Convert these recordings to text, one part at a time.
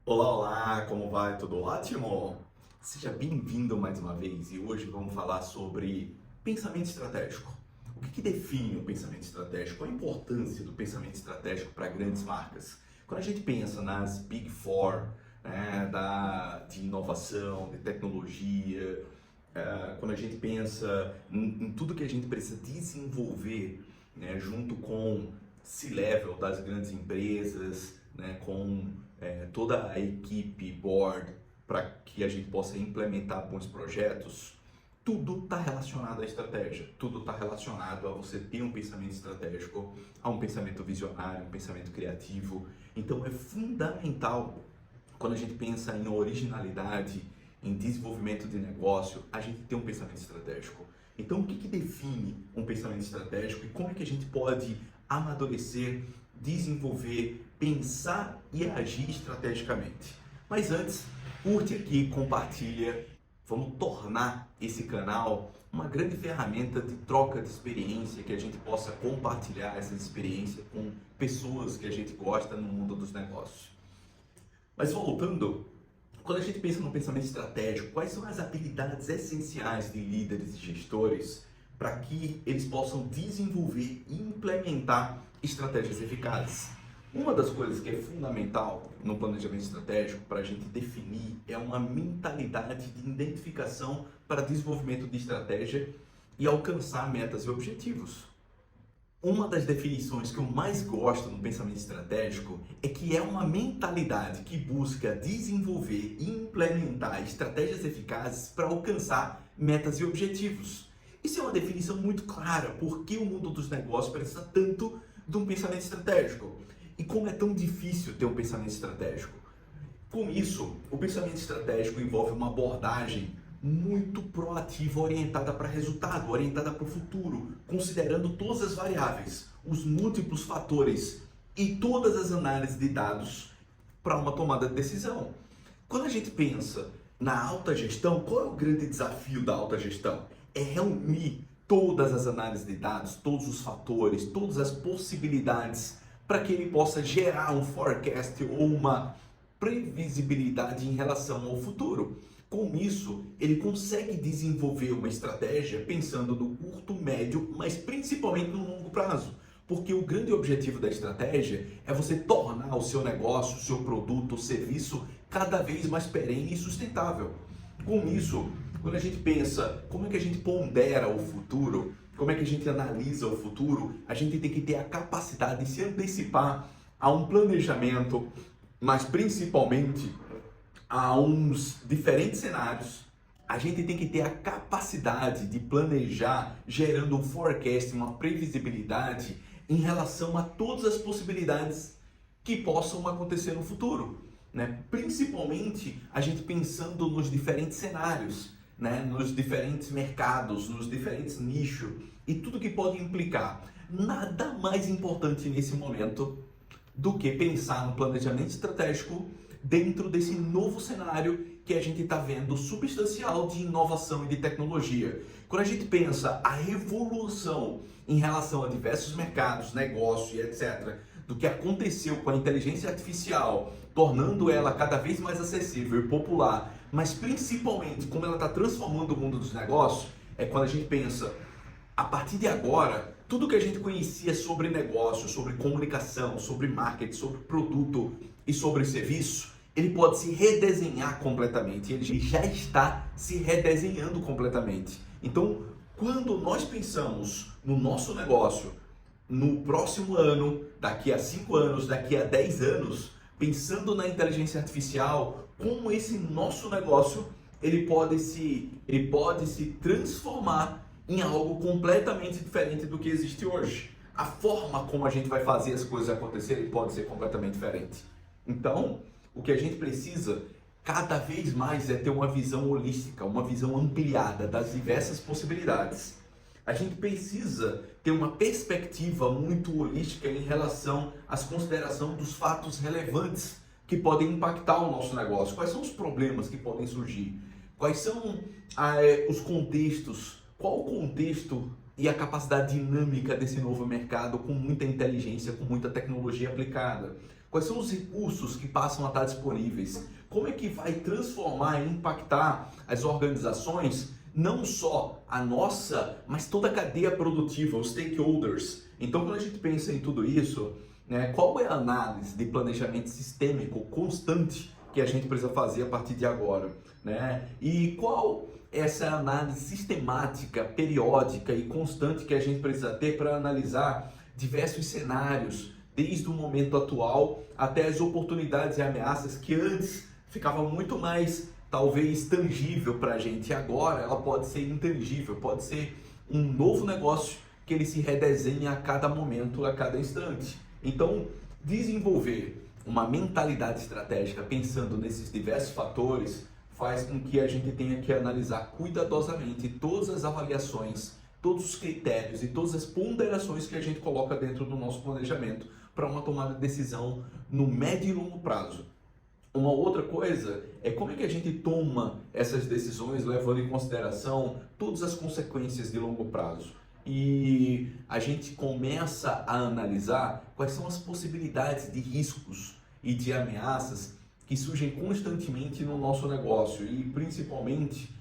Olá, olá, como vai? Tudo ótimo? Seja bem-vindo mais uma vez e hoje vamos falar sobre pensamento estratégico. O que define o pensamento estratégico? Qual a importância do pensamento estratégico para grandes marcas? Quando a gente pensa nas Big Four, né, de inovação, de tecnologia, quando a gente pensa em tudo que a gente precisa desenvolver, né, junto com C-level das grandes empresas, né, com toda a equipe, board, para que a gente possa implementar bons projetos, tudo está relacionado à estratégia, tudo está relacionado a você ter um pensamento estratégico, a um pensamento visionário, um pensamento criativo. Então é fundamental, quando a gente pensa em originalidade, em desenvolvimento de negócio, a gente ter um pensamento estratégico. Então, o que define um pensamento estratégico e como é que a gente pode amadurecer, desenvolver, pensar e agir estrategicamente? Mas antes, curte aqui, compartilha, vamos tornar esse canal uma grande ferramenta de troca de experiência, que a gente possa compartilhar essa experiência com pessoas que a gente gosta no mundo dos negócios. Mas voltando, quando a gente pensa no pensamento estratégico, quais são as habilidades essenciais de líderes e gestores para que eles possam desenvolver e implementar estratégias eficazes? Uma das coisas que é fundamental no planejamento estratégico para a gente definir é uma mentalidade de identificação para desenvolvimento de estratégia e alcançar metas e objetivos. Uma das definições que eu mais gosto no pensamento estratégico é que é uma mentalidade que busca desenvolver e implementar estratégias eficazes para alcançar metas e objetivos. Isso é uma definição muito clara, porque o mundo dos negócios precisa tanto de um pensamento estratégico. E como é tão difícil ter um pensamento estratégico? Com isso, o pensamento estratégico envolve uma abordagem muito proativa, orientada para resultado, orientada para o futuro, considerando todas as variáveis, os múltiplos fatores e todas as análises de dados para uma tomada de decisão. Quando a gente pensa na alta gestão, qual é o grande desafio da alta gestão? É reunir todas as análises de dados, todos os fatores, todas as possibilidades para que ele possa gerar um forecast ou uma previsibilidade em relação ao futuro. Com isso, ele consegue desenvolver uma estratégia pensando no curto, médio, mas principalmente no longo prazo. Porque o grande objetivo da estratégia é você tornar o seu negócio, o seu produto, o serviço cada vez mais perene e sustentável. Com isso, quando a gente pensa como é que a gente pondera o futuro, como é que a gente analisa o futuro, a gente tem que ter a capacidade de se antecipar a um planejamento, mas principalmente a uns diferentes cenários. A gente tem que ter a capacidade de planejar, gerando um forecast, uma previsibilidade em relação a todas as possibilidades que possam acontecer no futuro, né? Principalmente a gente pensando nos diferentes cenários, né? Nos diferentes mercados, nos diferentes nichos e tudo que pode implicar. Nada mais importante nesse momento do que pensar no planejamento estratégico dentro desse novo cenário que a gente está vendo substancial de inovação e de tecnologia. Quando a gente pensa a revolução em relação a diversos mercados, negócios e etc., do que aconteceu com a inteligência artificial, tornando ela cada vez mais acessível e popular, mas principalmente como ela está transformando o mundo dos negócios, é quando a gente pensa, a partir de agora, tudo que a gente conhecia sobre negócio, sobre comunicação, sobre marketing, sobre produto e sobre serviço, ele pode se redesenhar completamente. Ele já está se redesenhando completamente. Então, quando nós pensamos no nosso negócio, no próximo ano, daqui a 5 anos, daqui a 10 anos, pensando na inteligência artificial, como esse nosso negócio ele pode se transformar em algo completamente diferente do que existe hoje. A forma como a gente vai fazer as coisas acontecerem pode ser completamente diferente. Então, o que a gente precisa cada vez mais é ter uma visão holística, uma visão ampliada das diversas possibilidades. A gente precisa ter uma perspectiva muito holística em relação às considerações dos fatos relevantes que podem impactar o nosso negócio. Quais são os problemas que podem surgir? Quais são os contextos? Qual o contexto e a capacidade dinâmica desse novo mercado com muita inteligência, com muita tecnologia aplicada? Quais são os recursos que passam a estar disponíveis? Como é que vai transformar e impactar as organizações, não só a nossa, mas toda a cadeia produtiva, os stakeholders? Então, quando a gente pensa em tudo isso, né, qual é a análise de planejamento sistêmico constante que a gente precisa fazer a partir de agora, né? E qual essa análise sistemática, periódica e constante que a gente precisa ter para analisar diversos cenários, desde o momento atual até as oportunidades e ameaças que antes ficava muito mais, talvez, tangível para a gente. E agora ela pode ser intangível, pode ser um novo negócio que ele se redesenha a cada momento, a cada instante. Então, desenvolver uma mentalidade estratégica pensando nesses diversos fatores faz com que a gente tenha que analisar cuidadosamente todas as avaliações, todos os critérios e todas as ponderações que a gente coloca dentro do nosso planejamento para uma tomada de decisão no médio e longo prazo. Uma outra coisa é como é que a gente toma essas decisões levando em consideração todas as consequências de longo prazo. E a gente começa a analisar quais são as possibilidades de riscos e de ameaças que surgem constantemente no nosso negócio e principalmente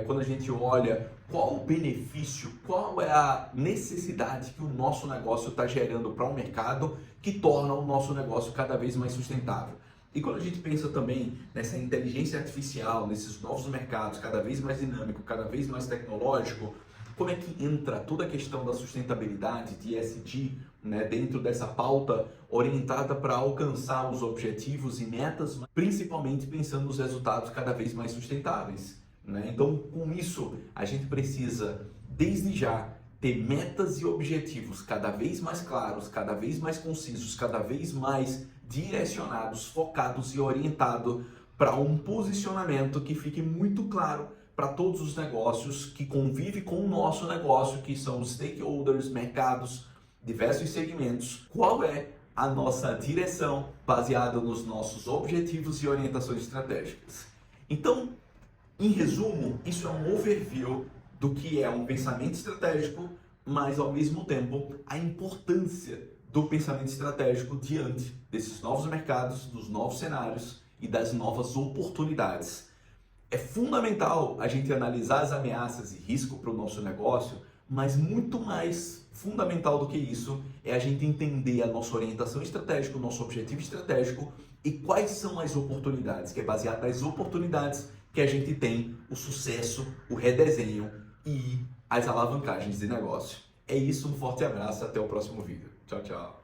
quando a gente olha qual o benefício, qual é a necessidade que o nosso negócio está gerando para o mercado que torna o nosso negócio cada vez mais sustentável. E quando a gente pensa também nessa inteligência artificial, nesses novos mercados cada vez mais dinâmico, cada vez mais tecnológico, como é que entra toda a questão da sustentabilidade, de ESG, né, dentro dessa pauta orientada para alcançar os objetivos e metas, principalmente pensando nos resultados cada vez mais sustentáveis, né? Então, com isso, a gente precisa, desde já, ter metas e objetivos cada vez mais claros, cada vez mais concisos, cada vez mais direcionados, focados e orientados para um posicionamento que fique muito claro para todos os negócios que convivem com o nosso negócio, que são os stakeholders, mercados, diversos segmentos. Qual é a nossa direção baseada nos nossos objetivos e orientações estratégicas? Então, em resumo, isso é um overview do que é um pensamento estratégico, mas ao mesmo tempo a importância do pensamento estratégico diante desses novos mercados, dos novos cenários e das novas oportunidades. É fundamental a gente analisar as ameaças e risco para o nosso negócio, mas muito mais fundamental do que isso é a gente entender a nossa orientação estratégica, o nosso objetivo estratégico e quais são as oportunidades, que é baseado nas oportunidades que a gente tem o sucesso, o redesenho e as alavancagens de negócio. É isso, um forte abraço, até o próximo vídeo. Tchau, tchau.